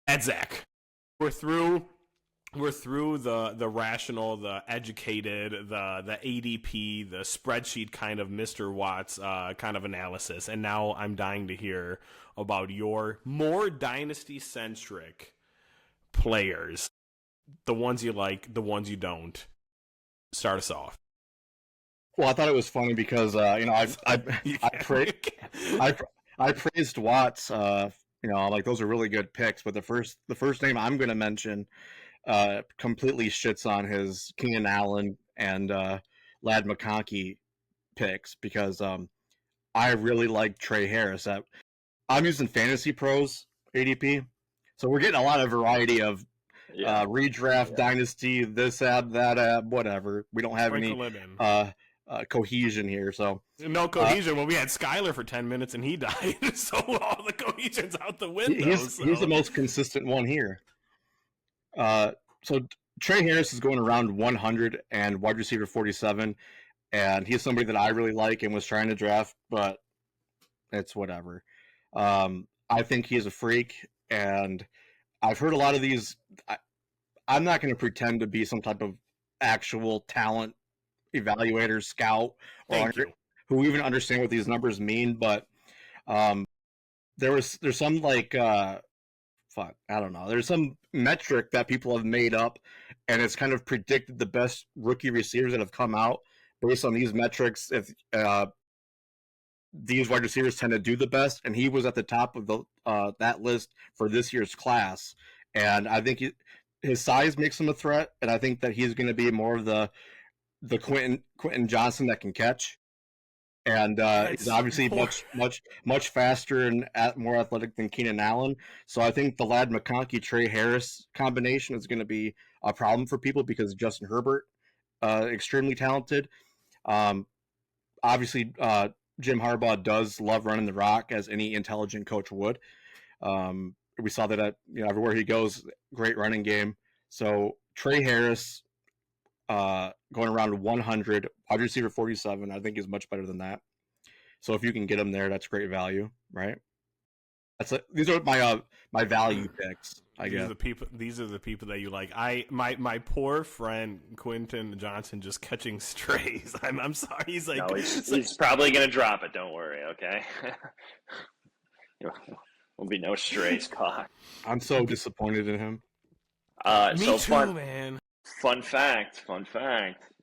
At Zach, we're through. We're through the rational, the educated, the ADP, the spreadsheet kind of Mr. Watts kind of analysis, and now I'm dying to hear about your more dynasty centric players, the ones you like, the ones you don't. Start us off. Well, I thought it was funny because You I can't. pra- You can't. I I praised Watts. Like those are really good picks. But the first name I'm going to mention completely shits on his Keenan Allen and Lad McConkey picks because I really like Trey Harris. I'm using Fantasy Pros ADP, so we're getting a lot of variety of Yeah, redraft, yeah. dynasty, this app, that app, whatever. We don't have any Sprinkle it in. uh, cohesion here, so. No Uh, cohesion. Well, we had Skyler for 10 minutes and he died, so all the cohesion's out the window. he's the So most consistent one here. Uh, so Trey Harris is going around 100 and wide receiver 47, and he's somebody that I really like and was trying to draft, but it's whatever. I think he's a freak, and I've heard a lot of these. I'm not going to pretend to be some type of actual talent evaluator, scout, or thank you. who even understand what these numbers mean, but um, there's some like fuck, I don't know. There's some metric that people have made up, and it's kind of predicted the best rookie receivers that have come out based on these metrics. If these wide receivers tend to do the best, and he was at the top of the that list for this year's class. And I think his size makes him a threat, and I think that he's going to be more of the Quentin Johnson that can catch. And he's That's obviously more. much faster and more athletic than Keenan Allen. So I think the Lad McConkey Trey Harris combination is going to be a problem for people because Justin Herbert, extremely talented. Um, Obviously, Jim Harbaugh does love running the rock as any intelligent coach would. We saw that at everywhere he goes, great running game. So Trey Harris, going around 100, wide receiver 47, I think is much better than that. So if you can get him there, that's great value, right? These are my value picks, I These are guess. the people. These are the people that you like. My poor friend Quentin Johnson just catching strays. I'm sorry. He's like, No, he's it's like he's probably gonna drop it. Don't worry, okay? Will be no strays caught. I'm so disappointed in him. me So too, fun man. fun fact.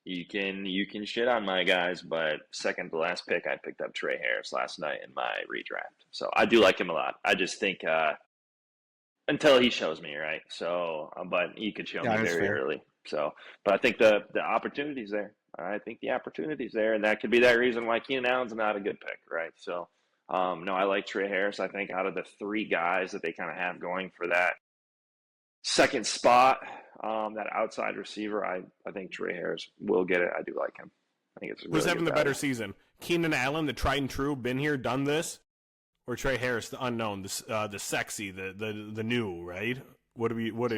You can shit on my guys, but second to last pick, I picked up Trey Harris last night in my redraft. So I do like him a lot. I just think until he shows me, right? So, but he could show me Yeah, that's very fair. early. So, but I think the opportunity's there. I think the opportunity's there, and that could be that reason why Keenan Allen's not a good pick, right? So, no, I like Trey Harris. I think out of the three guys that they kind of have going for that second spot, that outside receiver, I think Trey Harris will get it. I do like him. I think it's a Who's really having good the better value. season? Keenan Allen, the tried and true, been here, done this, or Trey Harris, the unknown, the sexy, the new, right? What do we? What?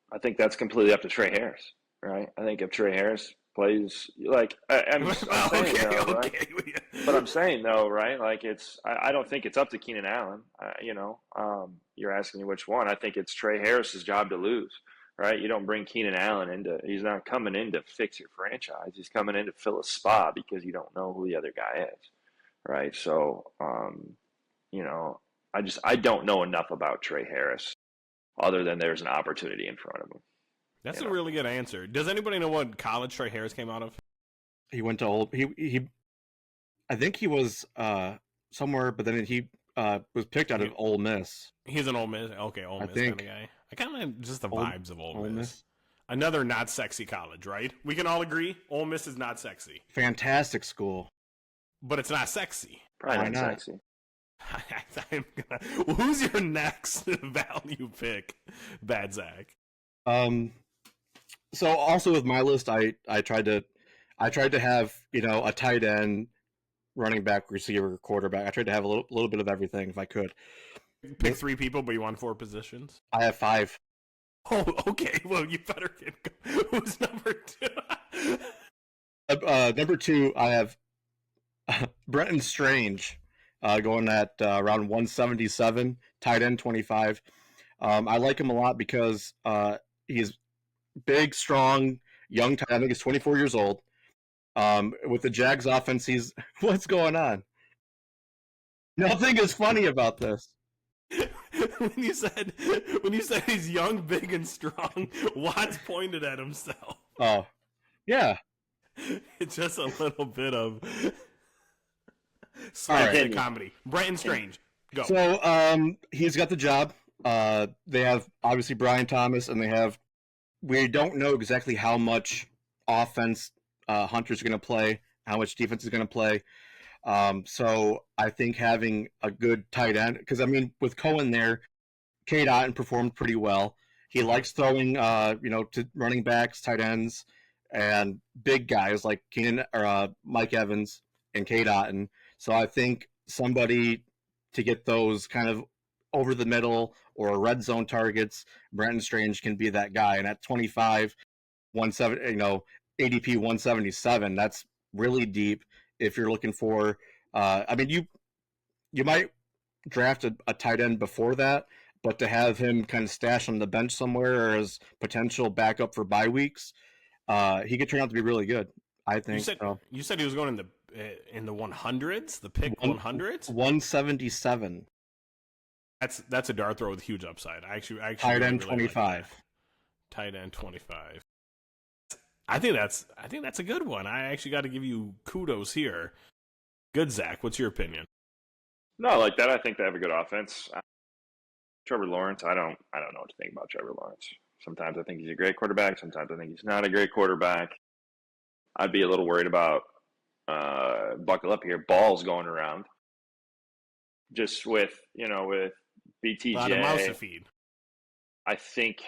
I think that's completely up to Trey Harris, right? I think if Trey Harris plays like I'm saying Okay, though, right? okay. But I'm saying though, right? Like I don't think it's up to Keenan Allen. You're asking me which one. I think it's Trey Harris's job to lose, right? You don't bring Keenan Allen into. He's not coming in to fix your franchise. He's coming in to fill a spot because you don't know who the other guy is, right? So, you know, I don't know enough about Trey Harris other than there's an opportunity in front of him. That's You a know, really good answer. Does anybody know what college Trey Harris came out of? He went to old. He I think he was somewhere, but then he was picked out of He, Ole Miss. he's an Ole Miss. Okay, Ole I Miss kind of think guy. I kind of just the Ole vibes of Ole Ole Miss. Miss. Another not sexy college, right? We can all agree Ole Miss is not sexy, Fantastic school. but it's not sexy. probably Why not not? sexy. Who's your next value pick, Bad Zach? Um, so also with my list, I tried to have a tight end, running back, receiver, quarterback. I tried to have a little bit of everything if I could. Pick three people, but you want four positions. I have five. Oh, okay. Well, you better get. Who's number two? Number two, I have Brenton Strange, going at around 177, tight end 25. I like him a lot because he's big, strong, young tight end. I think he's 24 years old. With the Jags offense, he's what's going on? Nothing is funny about this. when you said he's young, big, and strong, Watts pointed at himself. Oh, yeah. It's just a little bit of slapstick comedy. Brenton Strange, go. So he's got the job. They have obviously Brian Thomas, and we don't know exactly how much offense Hunter's going to play, how much defense is going to play. So I think having a good tight end, because I mean with Cohen there, Cade Otton performed pretty well. He likes throwing, to running backs, tight ends, and big guys like Mike Evans and Cade Otton. So I think somebody to get those kind of over the middle or red zone targets, Brenton Strange can be that guy. And at 25, 170, ADP 177, that's really deep. If you're looking for, you might draft a tight end before that, but to have him kind of stashed on the bench somewhere or as potential backup for bye weeks, he could turn out to be really good. I think. You said he was going in the 100s, the pick 100s, 177. That's a dart throw with huge upside. I actually tight end really 25. Like tight end 25. I think that's a good one. I actually got to give you kudos here. Good, Zach. What's your opinion? No, I like that. I think they have a good offense. Trevor Lawrence, I don't know what to think about Trevor Lawrence. Sometimes I think he's a great quarterback. Sometimes I think he's not a great quarterback. I'd be a little worried about buckle up here, balls going around. Just with BTJ. A lot of mouse to feed. I think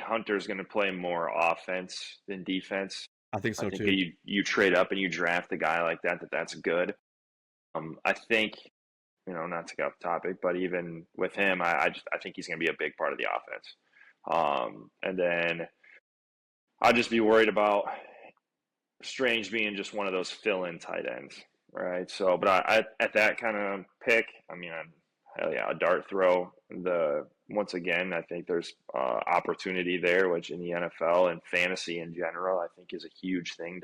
Hunter's going to play more offense than defense. I think so too. You trade up and you draft a guy like that's good. I think, not to get off topic, but even with him, I think he's going to be a big part of the offense. And then I'd just be worried about Strange being just one of those fill-in tight ends, right? So, but at that kind of pick, hell yeah, a dart throw. Once again, I think there's opportunity there, which in the NFL and fantasy in general, I think is a huge thing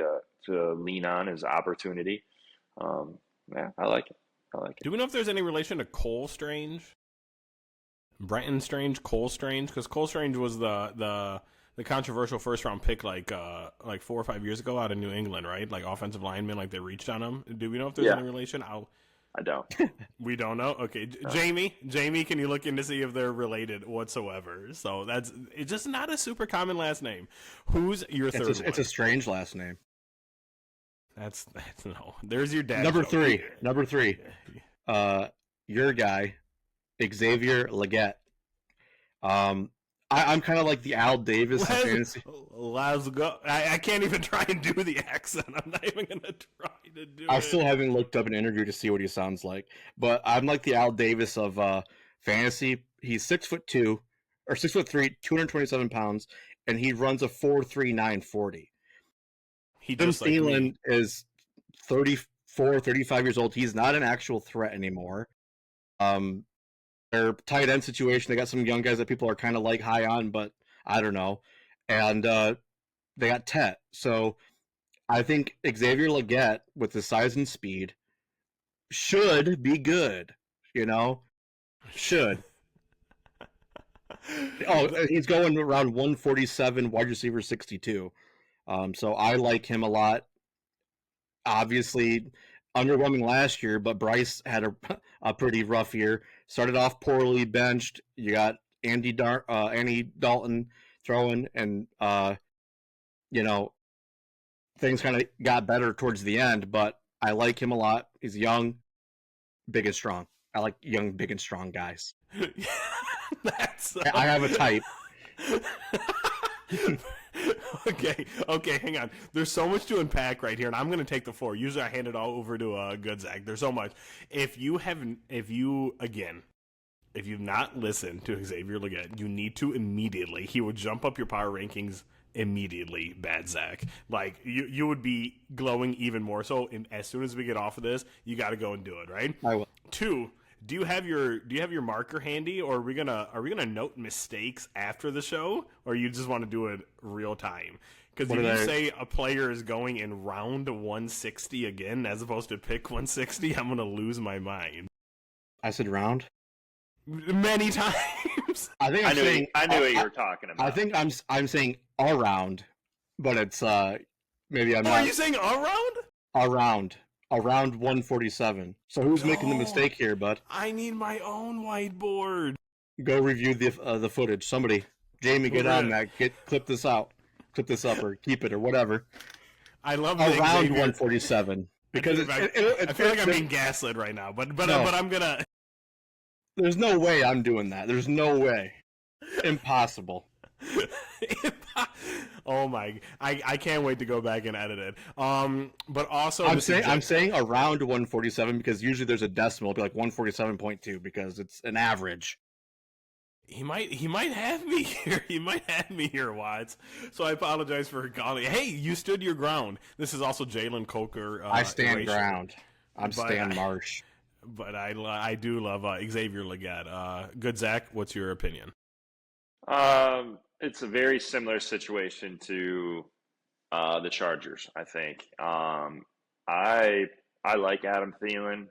to lean on is opportunity. Yeah, I like it. Do we know if there's any relation to Cole Strange? Brenton Strange, Cole Strange? Because Cole Strange was the controversial first round pick like 4 or 5 years ago out of New England, right? Like offensive lineman, like they reached on him. Do we know if there's any relation? I don't. We don't know? Okay. Jamie, can you look in to see if they're related whatsoever? So it's just not a super common last name. Who's your third one? It's a strange last name. That's no. There's your dad. Number three. Your guy, Xavier Legette. I'm kind of like the Al Davis of fantasy. Let's go. I can't even try and do the accent. I'm not even going to try to do it. I still haven't looked up an interview to see what he sounds like. But I'm like the Al Davis of fantasy. He's 6'2", or 6'3", 227 pounds, and he runs a 4.39 40. Tim Thielen is 34, 35 years old. He's not an actual threat anymore. Their tight end situation, they got some young guys that people are kind of like high on, but I don't know. And they got Tet. So I think Xavier Legette, with his size and speed, should be good. Should. He's going around 147, wide receiver 62. So I like him a lot. Obviously, underwhelming last year, but Bryce had a pretty rough year. Started off poorly, benched. You got Andy Dalton throwing, and things kind of got better towards the end. But I like him a lot. He's young, big and strong. I like young, big and strong guys. I have a type. Okay, hang on. There's so much to unpack right here, and I'm going to take the floor. Usually I hand it all over to good Zack. There's so much. If you've not listened to Xavier Legette, you need to immediately. He would jump up your power rankings immediately, bad Zack. Like, you would be glowing even more so. And as soon as we get off of this, you got to go and do it, right? I will. 2, Do you have your marker handy, or are we gonna note mistakes after the show, or you just want to do it real time? Because if you say a player is going in round 160 again, as opposed to pick 160, I'm gonna lose my mind. I said round many times. I think I knew what you were talking about. I think I'm saying around, but it's maybe I'm not. Are you saying around? Around 147. So who's making the mistake here, bud? I need my own whiteboard. Go review the footage. Somebody, Jamie, get on that. Clip this up, or keep it, or whatever. I love around 147 because I feel like I'm being gaslit right now, but I'm gonna. There's no way I'm doing that. There's no way. Impossible. Oh my! I can't wait to go back and edit it. But also, I'm saying around 147 because usually there's a decimal. It'll be like 147.2 because it's an average. He might have me here. He might have me here, Watts. So I apologize for calling. Hey, you stood your ground. This is also Jalen Coker. I stand ground. I'm Stan Marsh. But I do love Xavier Legette. Good Zach, what's your opinion? It's a very similar situation to the Chargers, I think. I like Adam Thielen.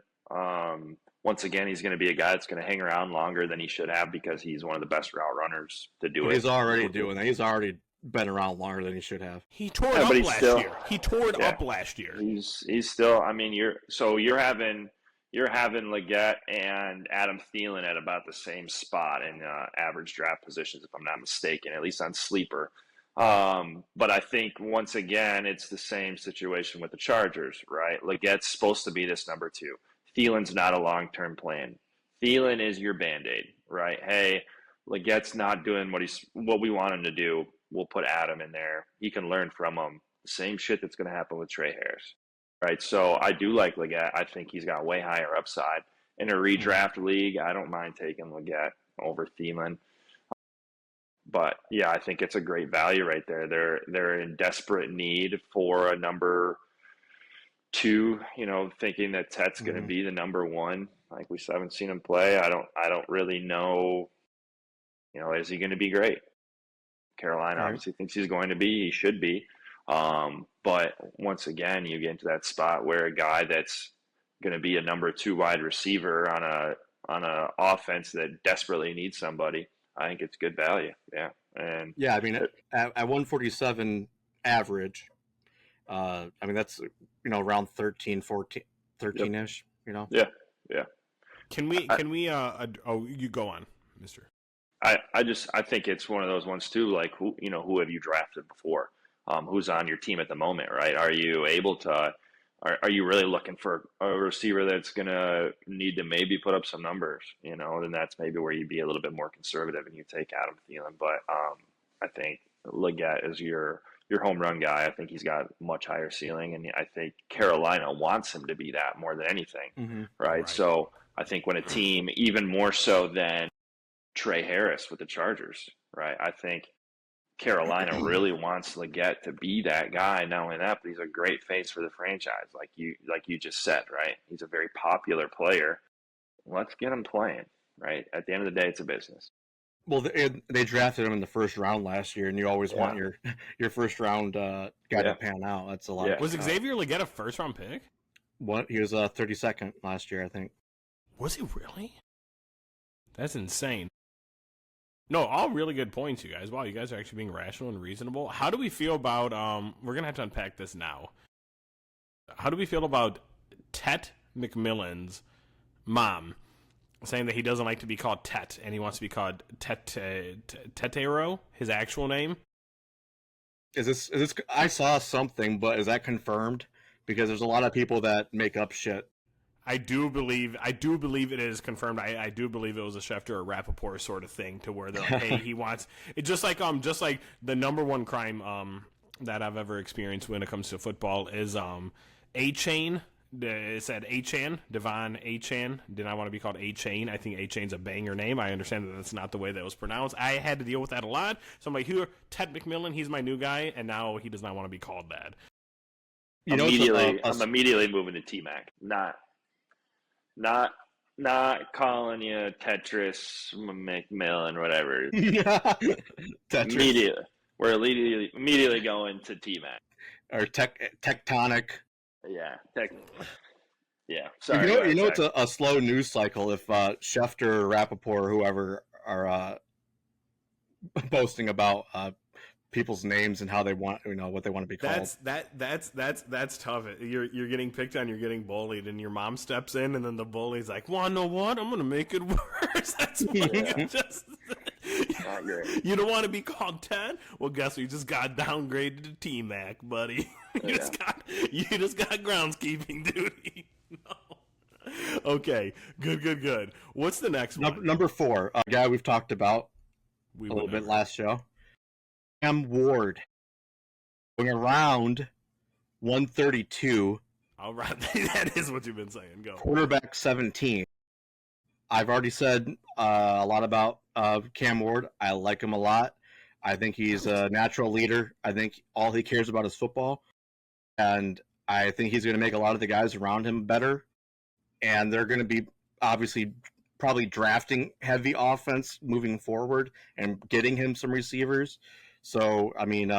Once again, he's going to be a guy that's going to hang around longer than he should have because he's one of the best route runners to do it. He's already doing that. He's already been around longer than he should have. He tore it up last year. He tore it up last year. He's still. I mean, you're having Legette and Adam Thielen at about the same spot in average draft positions, if I'm not mistaken, at least on Sleeper. But I think, once again, it's the same situation with the Chargers, right? Legette's supposed to be this number 2. Thielen's not a long-term plan. Thielen is your Band-Aid, right? Hey, Legette's not doing what we want him to do. We'll put Adam in there. He can learn from him. The same shit that's going to happen with Trey Harris. Right, so I do like Legette. I think he's got way higher upside. In a redraft league, I don't mind taking Legette over Thielen. But yeah, I think it's a great value right there. They're in desperate need for a number 2. Thinking that Tet's going to be the number 1. Like, we haven't seen him play. I don't really know. Is he going to be great? Carolina obviously thinks he's going to be. He should be. But once again, you get into that spot where a guy that's going to be a number 2 wide receiver on a offense that desperately needs somebody, I think it's good value. Yeah. And yeah, I mean, at 147 average, I mean, that's, around 13-ish, Yeah. Yeah. Can we, you go on, mister. I think it's one of those ones too, like who have you drafted before? Who's on your team at the moment, right? Are you able to are you really looking for a receiver that's going to need to maybe put up some numbers, then that's maybe where you'd be a little bit more conservative and you take Adam Thielen. But I think Legette is your home run guy. I think he's got much higher ceiling, and I think Carolina wants him to be that more than anything, right? So I think when a team, even more so than Trey Harris with the Chargers, right, I think Carolina really wants Legette to be that guy. Not only that, but he's a great face for the franchise, like you just said, right? He's a very popular player. Let's get him playing, right? At the end of the day, it's a business. Well, they drafted him in the first round last year, and you always want your first round guy to pan out. That's a lot. Yeah. Was Xavier Legette a first round pick? What? He was 32nd last year, I think. Was he really? That's insane. No, all really good points, you guys. Wow, you guys are actually being rational and reasonable. How do we feel about, we're going to have to unpack this now. How do we feel about Tet McMillan's mom saying that he doesn't like to be called Tet and he wants to be called Tetero, his actual name? Is this, I saw something, but is that confirmed? Because there's a lot of people that make up shit. I do believe it is confirmed. I do believe it was a Schefter or Rappaport sort of thing, to where they're like, hey, he wants it, just like the number one crime that I've ever experienced when it comes to football is A-Chain. It said A-Chan, Devon A-Chan. Did I want to be called A-Chain? I think A-Chain's a banger name. I understand that that's not the way that was pronounced. I had to deal with that a lot. So I'm like, here, Ted McMillan, he's my new guy, and now he does not want to be called that. I'm immediately moving to T-Mac. Not not calling you Tetris McMillan, whatever. Tetris Immediately, we're immediately going to T Mac. or tectonic. Yeah, yeah. You Sorry, go know, ahead, it's Zach. a slow news cycle if Schefter or Rappaport or whoever are posting about people's names and how they want, what they want to be called. That's tough. You're getting picked on, you're getting bullied, and your mom steps in, and then the bully's like, "Wanna know what? I'm gonna make it worse." That's Yeah. just. Not great. You don't want to be called Ted? Well, guess what? You just got downgraded to T-Mac, buddy. You just got groundskeeping duty. No. Okay, good. What's the next one? Number 4, a guy we've talked about We a would little bit never. last show. Cam Ward going around 132, All right, that is what you've been saying. Go. quarterback 17. I've already said a lot about Cam Ward. I like him a lot. I think he's a natural leader. I think all he cares about is football. And I think he's going to make a lot of the guys around him better. And they're going to be obviously probably drafting heavy offense moving forward and getting him some receivers. So, I mean,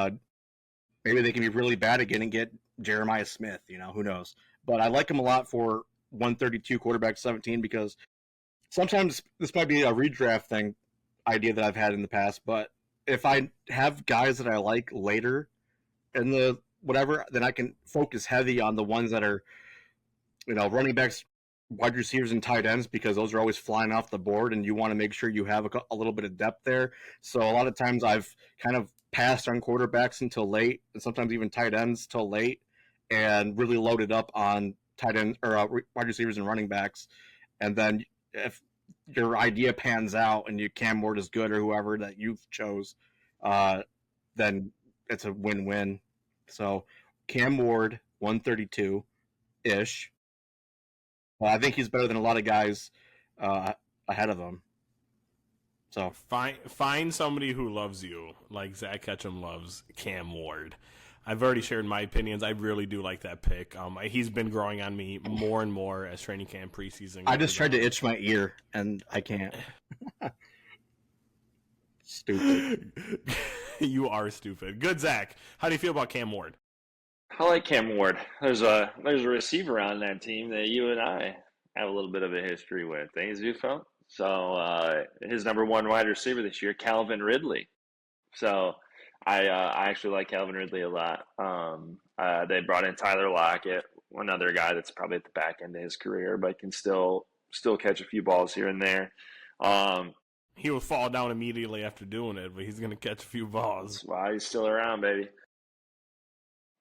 maybe they can be really bad again and get Jeremiah Smith, who knows. But I like him a lot for 132 quarterback 17 because sometimes this might be a redraft idea that I've had in the past, but if I have guys that I like later in the whatever, then I can focus heavy on the ones that are, running backs, wide receivers, and tight ends because those are always flying off the board, and you want to make sure you have a little bit of depth there. So a lot of times I've kind of passed on quarterbacks until late, and sometimes even tight ends till late, and really loaded up on tight end or wide receivers and running backs, and then if your idea pans out and you Cam Ward is good or whoever that you chose, then it's a win-win. So Cam Ward, 132 ish. I think he's better than a lot of guys ahead of him. So Find somebody who loves you, like Zach Ketchum loves Cam Ward. I've already shared my opinions. I really do like that pick. He's been growing on me more and more as training camp preseason. I just tried to itch my ear, and I can't. Stupid. You are stupid. Good, Zach. How do you feel about Cam Ward? I like Cam Ward. There's a receiver on that team that you and I have a little bit of a history with. Ain't you, felt? So his number one wide receiver this year, Calvin Ridley. So I actually like Calvin Ridley a lot. They brought in Tyler Lockett, another guy that's probably at the back end of his career, but can still catch a few balls here and there. He will fall down immediately after doing it, but he's going to catch a few balls. That's why he's still around, baby.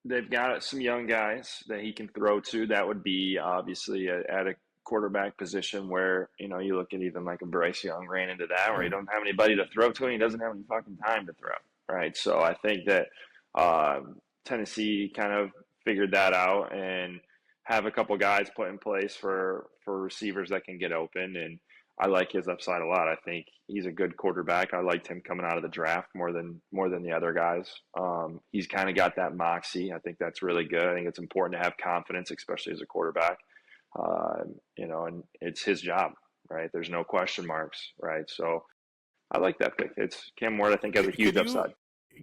They've got some young guys that he can throw to. That would be obviously at a quarterback position where, you look at even like a Bryce Young ran into that where he don't have anybody to throw to and he doesn't have any fucking time to throw, right? So I think that Tennessee kind of figured that out and have a couple guys put in place for receivers that can get open, and I like his upside a lot. I think he's a good quarterback. I liked him coming out of the draft more than the other guys. He's kind of got that moxie. I think that's really good. I think it's important to have confidence, especially as a quarterback. And it's his job, right? There's no question marks, right? So I like that pick. It's Cam Ward. I think has a huge upside.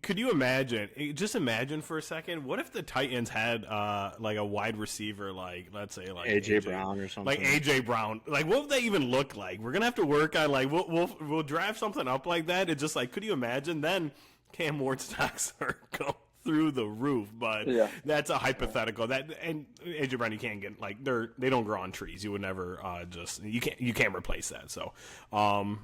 Could you imagine? Just imagine for a second. What if the Titans had like a wide receiver, like let's say like AJ Brown or something, like AJ Brown. Like what would they even look like? We're gonna have to work on like we'll draft something up like that. It's just like, could you imagine? Then Cam Ward's stocks are go through the roof. But that's a hypothetical. That and AJ Brown, you can't get like they don't grow on trees. You would never you can't replace that. So and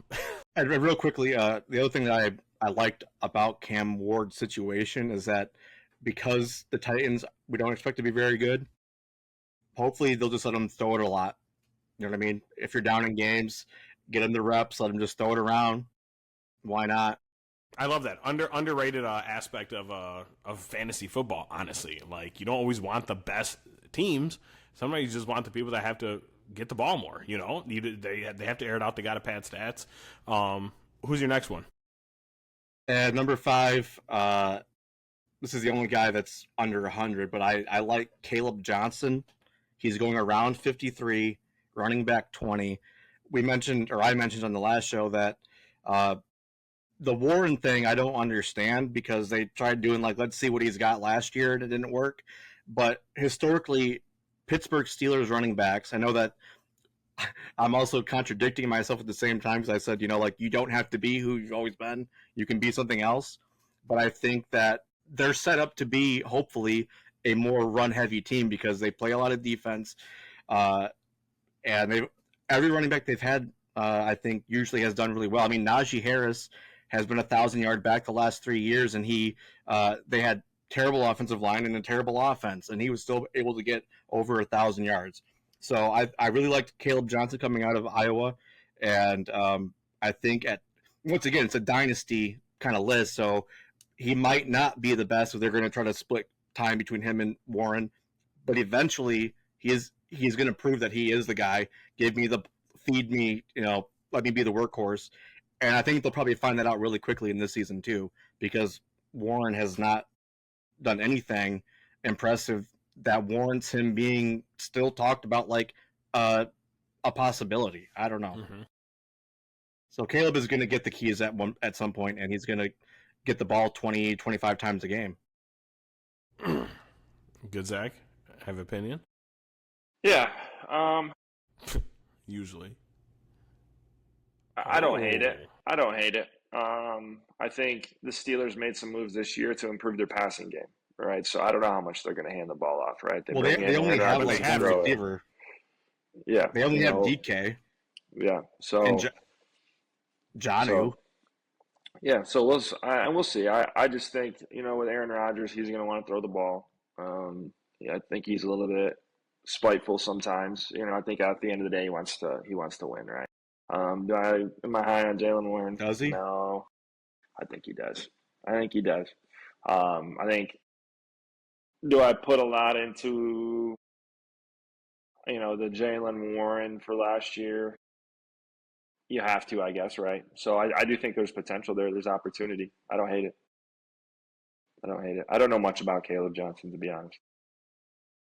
real quickly, the other thing that I liked about Cam Ward's situation is that because the Titans, we don't expect to be very good, hopefully they'll just let him throw it a lot. You know what I mean? If you're down in games, get him the reps, let him just throw it around. Why not? I love that underrated aspect of fantasy football. Honestly, like you don't always want the best teams. Sometimes you just want the people that have to get the ball more. They have to air it out. They got to pad stats. Who's your next one? And number 5, this is the only guy that's under 100, but I like Caleb Johnson. He's going around 53, running back 20. we mentioned, or I mentioned on the last show, that uh, the Warren thing I don't understand because they tried doing like, let's see what he's got last year and it didn't work. But historically, Pittsburgh Steelers running backs, I know that I'm also contradicting myself at the same time because I said, like you don't have to be who you've always been. You can be something else. But I think that they're set up to be hopefully a more run heavy team because they play a lot of defense. Uh, and they every running back they've had, I think, usually has done really well. I mean, Najee Harris has been 1,000-yard back the last 3 years, and they had terrible offensive line and a terrible offense, and he was still able to get over 1,000 yards. So I really liked Caleb Johnson coming out of Iowa, and I think once again it's a dynasty kind of list, so he might not be the best if they're going to try to split time between him and Warren, but eventually he's going to prove that he is the guy. Feed me, let me be the workhorse. And I think they'll probably find that out really quickly in this season too, because Warren has not done anything impressive that warrants him being still talked about like a possibility. I don't know. Mm-hmm. So Caleb is going to get the keys at some point, and he's going to get the ball 20, 25 times a game. Good, Zach. Have opinion? Yeah. Usually. I don't hate it. I think the Steelers made some moves this year to improve their passing game, right? So I don't know how much they're going to hand the ball off, right? They only have like one receiver. Yeah. They only have DK. Yeah. So and Jonnu. So, yeah. So we'll see. I just think, with Aaron Rodgers, he's going to want to throw the ball. I think he's a little bit spiteful sometimes. I think at the end of the day, he wants to win, right? Am I high on Jaylen Warren? Does he? No, I think he does. I think, do I put a lot into, the Jaylen Warren for last year? You have to, I guess, right? So I do think there's potential there. There's opportunity. I don't hate it. I don't know much about Caleb Johnson, to be honest.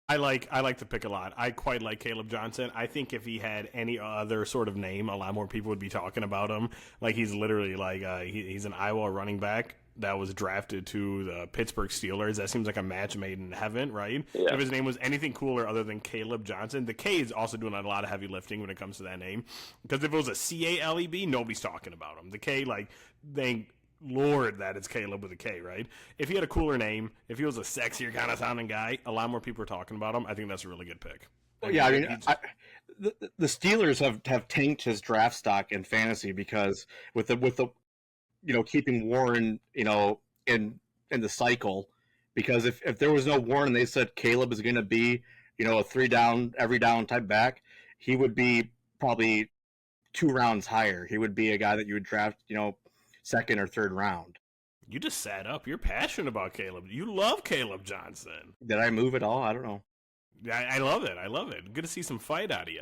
I like the pick a lot. I quite like Caleb Johnson. I think if he had any other sort of name, a lot more people would be talking about him. Like he's literally like he's an Iowa running back that was drafted to the Pittsburgh Steelers. That seems like a match made in heaven, right? Yeah. If his name was anything cooler other than Caleb Johnson, the K is also doing a lot of heavy lifting when it comes to that name. Because if it was a Caleb, nobody's talking about him. The K, thank Lord that it's Caleb with a K, right? If he had a cooler name, if he was a sexier kind of sounding guy, a lot more people are talking about him. I think that's a really good pick. Yeah, I mean, the Steelers have tanked his draft stock in fantasy because with the keeping Warren in the cycle, because if there was no Warren and they said Caleb is going to be a 3 down every down type back, he would be probably 2 rounds higher. He would be a guy that you would draft second or third round. You just sat up. You're passionate about Caleb. You love Caleb Johnson. Did I move at all? I don't know. I love it. Good to see some fight out of you.